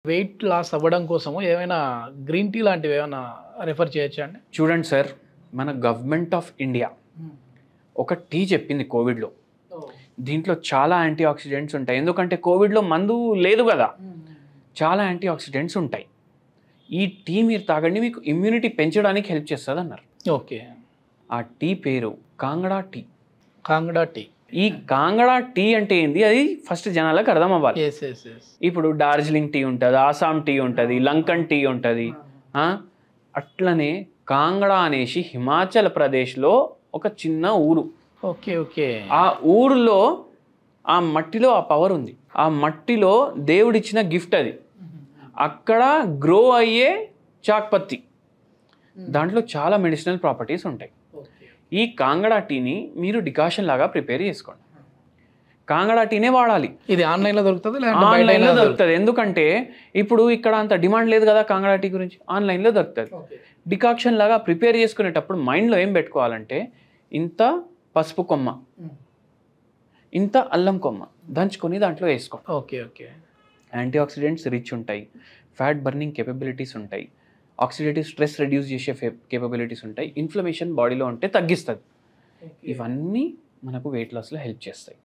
Weight loss అవ్వడం కోసము ఏమైనా గ్రీన్ టీ లాంటివి ఏమైనా రిఫర్ చేయొచ్చా అండి? చూడండి సార్, మన గవర్నమెంట్ ఆఫ్ ఇండియా ఒక టీ చెప్పింది కోవిడ్లో. దీంట్లో చాలా యాంటీ ఆక్సిడెంట్స్ ఉంటాయి. ఎందుకంటే కోవిడ్లో మందు లేదు కదా, చాలా యాంటీ ఆక్సిడెంట్స్ ఉంటాయి. ఈ టీ మీరు తాగండి, మీకు ఇమ్యూనిటీ పెంచడానికి హెల్ప్ చేస్తుంది అన్నారు. ఓకే. ఆ టీ పేరు కాంగడా టీ. కాంగడా టీ. ఈ కాంగడా టీ అంటే ఏంది, అది ఫస్ట్ జనాలకు అర్థం అవ్వాలి. Yes yes yes. ఇప్పుడు డార్జిలింగ్ టీ ఉంటుంది, ఆసాం టీ ఉంటుంది, లంకన్ టీ ఉంటుంది. అట్లనే కాంగడా అనేసి హిమాచల్ ప్రదేశ్లో ఒక చిన్న ఊరు. Okay okay. ఆ ఊరిలో ఆ మట్టిలో ఆ పవర్ ఉంది. ఆ మట్టిలో దేవుడిచ్చిన గిఫ్ట్ అది. అక్కడ గ్రో అయ్యే చాక్పత్తి, దాంట్లో చాలా మెడిసినల్ ప్రాపర్టీస్ ఉంటాయి. ఈ కాంగడా టీని మీరు డికాషన్ లాగా ప్రిపేర్ చేసుకోండి. కాంగడా టీనే వాడాలి. ఇది ఆన్లైన్లో దొరుకుతుంది, ఆన్లైన్లో దొరుకుతుంది. ఎందుకంటే ఇప్పుడు ఇక్కడ అంత డిమాండ్ లేదు కదా కాంగడా టీ గురించి. ఆన్లైన్లో దొరుకుతుంది. డికాక్షన్ లాగా ప్రిపేర్ చేసుకునేటప్పుడు మైండ్లో ఏం పెట్టుకోవాలంటే, ఇంత పసుపు కొమ్మ, ఇంత అల్లం కొమ్మ దంచుకొని దాంట్లో వేసుకోండి. Okay okay. Antioxidants rich ఉంటాయి, ఫ్యాట్ బర్నింగ్ కేపబిలిటీస్ ఉంటాయి, ఆక్సిడేటివ్ స్ట్రెస్ రెడ్యూస్ చేసే కేపబిలిటీస్ ఉంటాయి, ఇన్ఫ్లమేషన్ బాడీలో ఉంటే తగ్గిస్తుంది. ఇవన్నీ మనకు వెయిట్ లాస్లో హెల్ప్ చేస్తాయి.